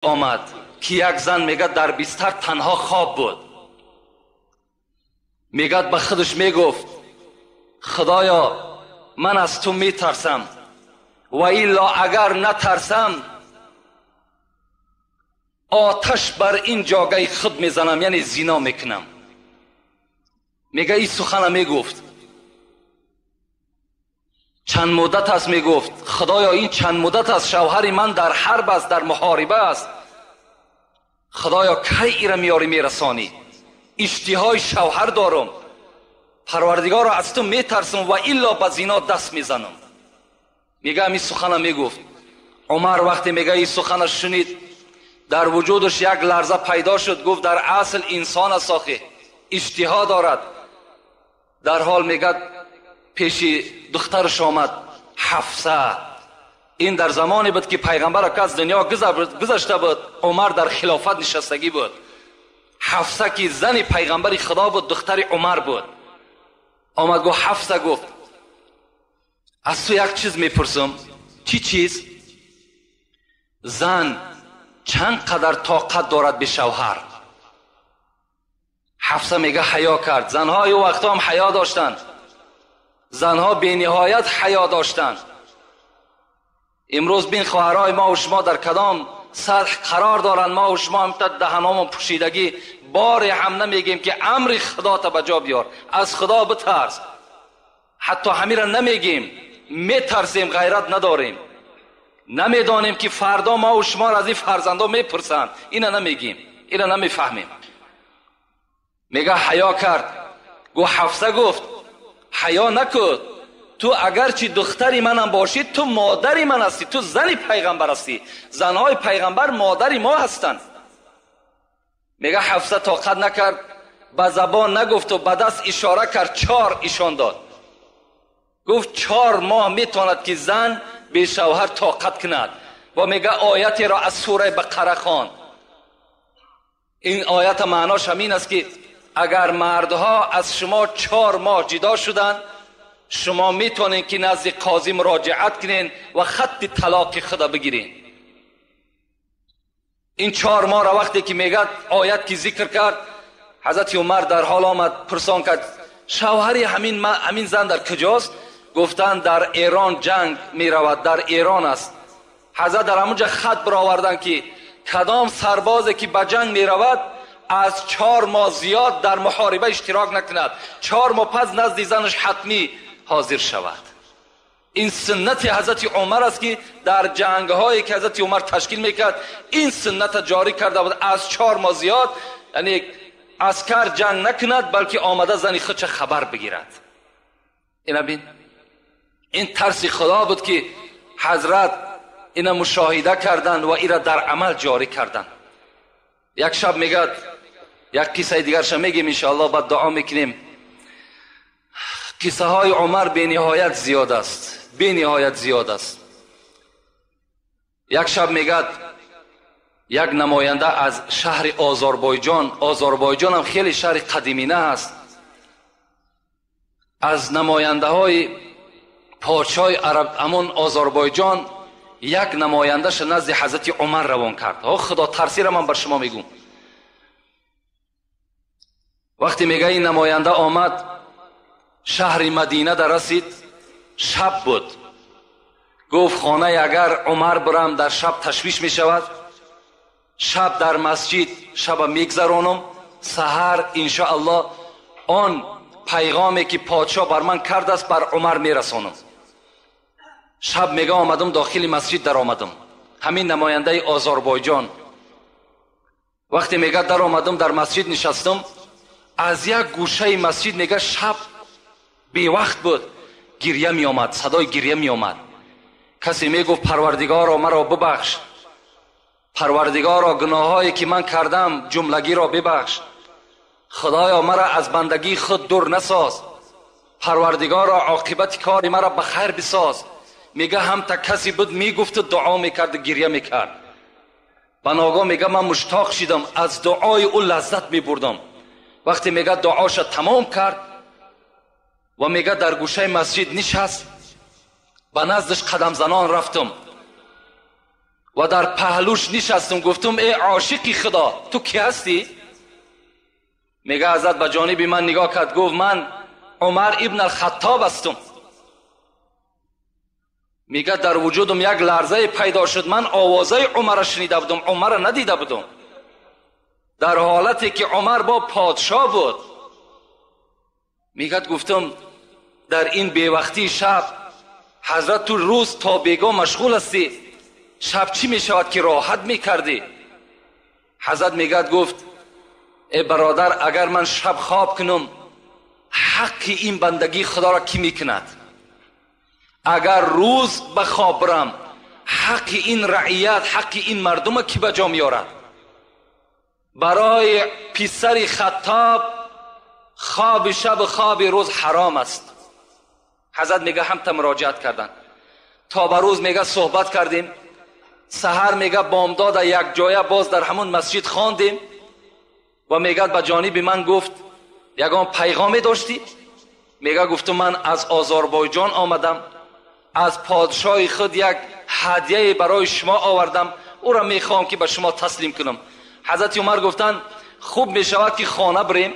آمد که یک زن میگه در بستر تنها خواب بود. میگه به خودش میگفت خدایا من از تو میترسم و الا اگر نترسم آتش بر این جاگه خود میزنم، یعنی زنا میکنم. میگه این سخن میگفت. چند مدت است میگفت خدایا این چند مدت است شوهر من در حرب است، در محاربه است. خدایا کی ایره میاری میرسانی؟ اشتهای شوهر دارم، پروردگار را از تو میترسم و الا به زنا دست میزنم. میگه این سخن میگفت. عمر وقتی میگه این سخن شنید در وجودش یک لرزه پیدا شد. گفت در اصل انسان است آخه، اشتها دارد. در حال میگه پیش دخترش آمد حفصه. این در زمانی بود که پیغمبر که از دنیا گذشته بود، عمر در خلافت نشستگی بود. حفصه که زن پیغمبر خدا بود، دختر عمر بود. آمد گفت حفصه، گفت از تو یک چیز میپرسم. چی چیز؟ زن چند قدر طاقت دارد به شوهر؟ حفصه میگه حیا کرد. زنها ای وقتا هم حیا داشتند، زنها بی نهایت حیا داشتند. امروز بین خواهرای ما و شما در کدام سطح قرار دارند؟ ما و شما هم دهنامون پوشیدگی باری هم نمیگیم که امر خدا تا بجا بیار، از خدا بترس. حتی همین را نمیگیم، میترسیم، غیرت نداریم. نمیدانیم که فردا ما و شما را از این فرزندا میپرسند. اینا نمیگیم، اینا نمیفهمیم. میگه حیا کرد. گو حفصه گفت حیا نکن، تو اگرچه دختری منم باشی تو مادری من هستی، تو زن پیغمبر هستی. زنهای پیغمبر مادری ما هستند. میگه حفصه طاقت نکرد، به زبان نگفت و به دست اشاره کرد، 4 ایشان داد. گفت 4 ماه میتواند که زن به شوهر طاقت کند. و میگه آیتی را از سوره بقره خواند. این آیت معناش همین است که اگر مردها از شما 4 ماه جدا شدن، شما میتونین که نزد قاضی مراجعت کنین و خط طلاق خدا بگیرین. این 4 ماه را وقتی که میگه آیت که ذکر کرد، حضرت عمر در حال آمد پرسان کرد شوهری همین زن در کجاست؟ گفتن در ایران جنگ میرود، در ایران است. حضرت در همونجا خط برآوردن که کدام سربازی که به جنگ میرود از 4 ماه زیاد در محاربه اشتراک نکند، 4 ماه پس نزد زنش حتمی حاضر شود. این سنت حضرت عمر است که در جنگ هایی که حضرت عمر تشکیل میکرد این سنت جاری کرده بود. از 4 ماه زیاد یعنی عسکر جنگ نکند، بلکه آمده زنی خودش خبر بگیرد. اینا بین این ترس خدا بود که حضرت اینا مشاهده کردند و اینا در عمل جاری کردند. یک شب میگه، یک قصه دیگرش میگیم انشاءالله، بعد دعا میکنیم. قصه های عمر بی نهایت زیاد است، بی نهایت زیاد است. یک شب میگه یک نماینده از شهر آذربایجان، آذربایجان هم خیلی شهر قدیمینه است، از نماینده های پادشاه عرب امون آذربایجان یک نمایندهش نزد حضرت عمر روان کرد. خدا ترسی را من بر شما میگم. وقتی میگه این نماینده آمد شهر مدینه در رسید، شب بود. گفت خانه اگر عمر برم در شب تشویش می شود، شب در مسجد شب میگذرانم، سحر انشاءالله آن پیغامی که پادشاه بر من کرده است بر عمر میرسانم. شب میگه آمدم داخل مسجد در آمدم، همین نماینده آذربایجان. وقتی میگه در آمدم در مسجد نشستم، از یک گوشه مسجد میگه شب بی وقت بود، گریه می آمد، صدای گریه می آمد. کسی می گفت پروردگارا مرا ببخش، پروردگارا گناهایی که من کردم جملگی را ببخش، خدایا مرا از بندگی خود دور نساز، پروردگارا عاقبت کار مرا به خیر بساز. میگه هم تا کسی بود میگفت دعا میکرد، گریه میکرد. بناگاه میگه من مشتاق شدم، از دعای او لذت میبردم. وقتی میگه دعاش تمام کرد و میگه در گوشه مسجد نشست، به نزدش قدم زنان رفتم. و در پهلوش نشستم. گفتم ای عاشقی خدا، تو کی هستی؟ میگه حضرت به جانب من نگاه کرد، گفت من عمر ابن الخطاب هستم. میگه در وجودم یک لرزه پیدا شد. من آوازه عمر را شنیده بودم، عمر را ندیده بودم، در حالتی که عمر با پادشاه بود. میگه گفتم در این بیوقتی شب حضرت تو روز تا بیگاه مشغول هستی، شب چی میشود که راحت میکردی؟ حضرت میگه گفت ای برادر، اگر من شب خواب کنم حق این بندگی خدا را کی میکند؟ اگر روز به خواب برم حق این رعیت، حق این مردم را کی به جا میارد؟ برای پسر خطاب خواب شب خواب روز حرام است. حضرت میگه هم تا مراجعت کردن تا به روز میگه صحبت کردیم. سحر میگه بامداد یک جایه باز در همون مسجد خواندیم و میگه به جانب من گفت یگان پیغامی داشتی؟ میگه گفتم من از آذربایجان آمدم، از پادشاه خود یک هدیه برای شما آوردم، او را میخوام که به شما تسلیم کنم. حضرت عمر گفتن خوب میشود که خانه بریم،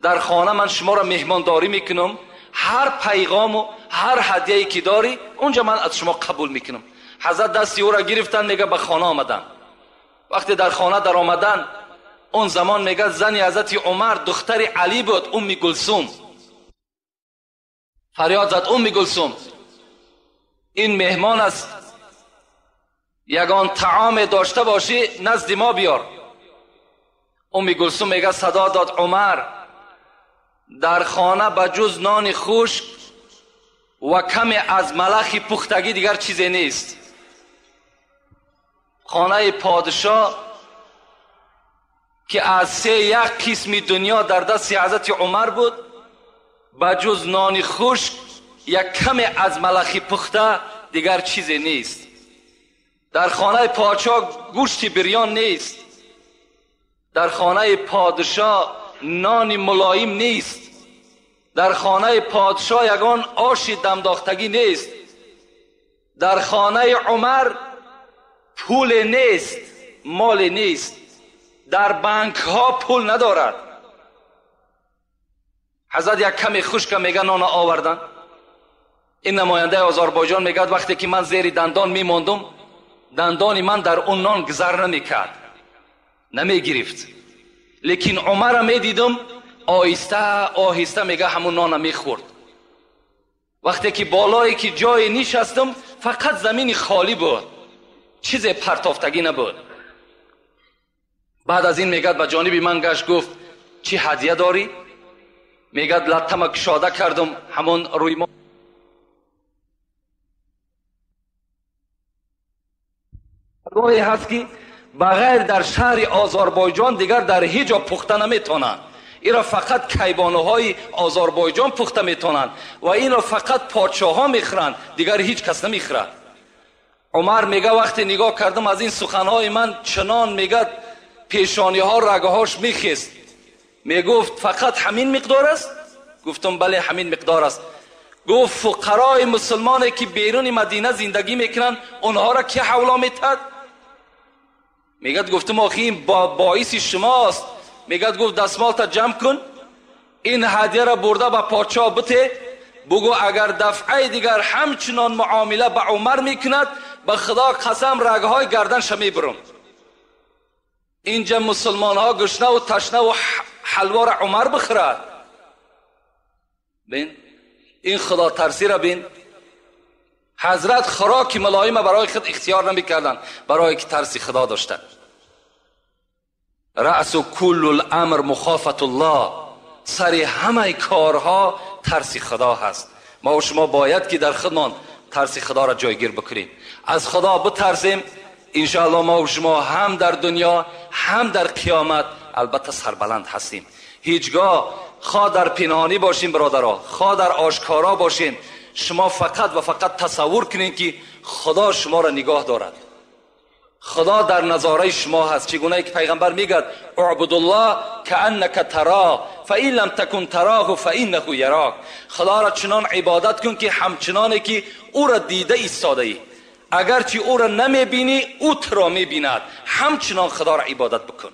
در خانه من شما را مهمانداری میکنم، هر پیغام و هر هدیه‌ای که داری اونجا من از شما قبول میکنم. حضرت دستی او را گرفتن، میگه به خانه آمدن. وقتی در خانه در آمدن، اون زمان میگه زن حضرت عمر دختر علی بود، ام کلثوم. فریاد زد ام کلثوم این مهمان است، یگان طعام داشته باشی نزد ما بیار. ام کلثوم میگه صدا داد عمر در خانه بجز نان خشک و کمی از ملخ پختگی دیگر چیزی نیست. خانه پادشاه که از سه یک قسم دنیا در دست حضرت عمر بود، بجز نان خشک یک کمی از ملخ پخته دیگر چیزی نیست. در خانه پادشاه گوشت بریان نیست، در خانه پادشاه نان ملایم نیست، در خانه پادشاه یگان آش دمداختگی نیست، در خانه عمر پول نیست، مال نیست، در بانک ها پول ندارد. حضرت یک کمی خشک میگه نان آوردن. این نماینده آذربایجان میگه وقتی که من زیر دندان میماندم دندان من در اون نان گذر نمیکرد، نمیگرفت، لیکن عمر را میدیدم آهسته آهسته میگه همون نان میخورد. وقتی که بالایی که جای نشستم فقط زمین خالی بود، چیز پرتافتگی نبود. بعد از این میگه به جانب من گشت گفت چی هدیه داری؟ میگه لطمه کشاده کردم، همون روی ما گویی هست که بغیر در شهر آذربایجان دیگر در هیچ جا پخته نمیتونند. این را فقط کیبانه های آذربایجان پخته میتونند و این را فقط پادشاه ها میخورند، دیگر هیچ کس نمیخورد. عمر میگه وقتی نگاه کردم از این سخنهای من چنان میگه پیشانی ها رگه هاش میخیست. میگفت فقط همین مقدار است؟ گفتم بله همین مقدار است. گفت فقرای مسلمانی که بیرون مدینه زندگی میکنن اونها را که حولا میتد؟ میگه گفتم آخی این باعث شماست. میگه گفت دستمالت جمع کن، این هدیه را برده به پادشاه بده، بگو اگر دفعه دیگر همچنان معامله به عمر میکند به خدا قسم رگه های گردنش میبرم. اینجا مسلمان ها گشنه و تشنه و حلوا را عمر بخورد. بین این خدا ترسی را بین. حضرت خوراک ملایم برای خود اختیار نمیکردند، برای که ترسی خدا داشتند. رأس کل الامر مخافت الله، سر همه کارها ترس خدا هست. ما و شما باید که در خودمان ترس خدا را جایگیر بکنیم، از خدا بترسیم. انشاءالله ما و شما هم در دنیا هم در قیامت البته سربلند هستیم. هیچگاه خواه در پنهانی باشین برادرها، خواه در آشکارا باشین، شما فقط و فقط تصور کنین که خدا شما را نگاه دارد، خدا در نظاره شما هست. چگونه که پیغمبر میگه اعبد الله کانک تراه فان لم تکن تراه فانه یراک. خدا را چنان عبادت کن که همچنانی که او را دیده ایستاده ای. اگرچه او را نمیبینی او تو را میبیند، همچنان خدا را عبادت بکن.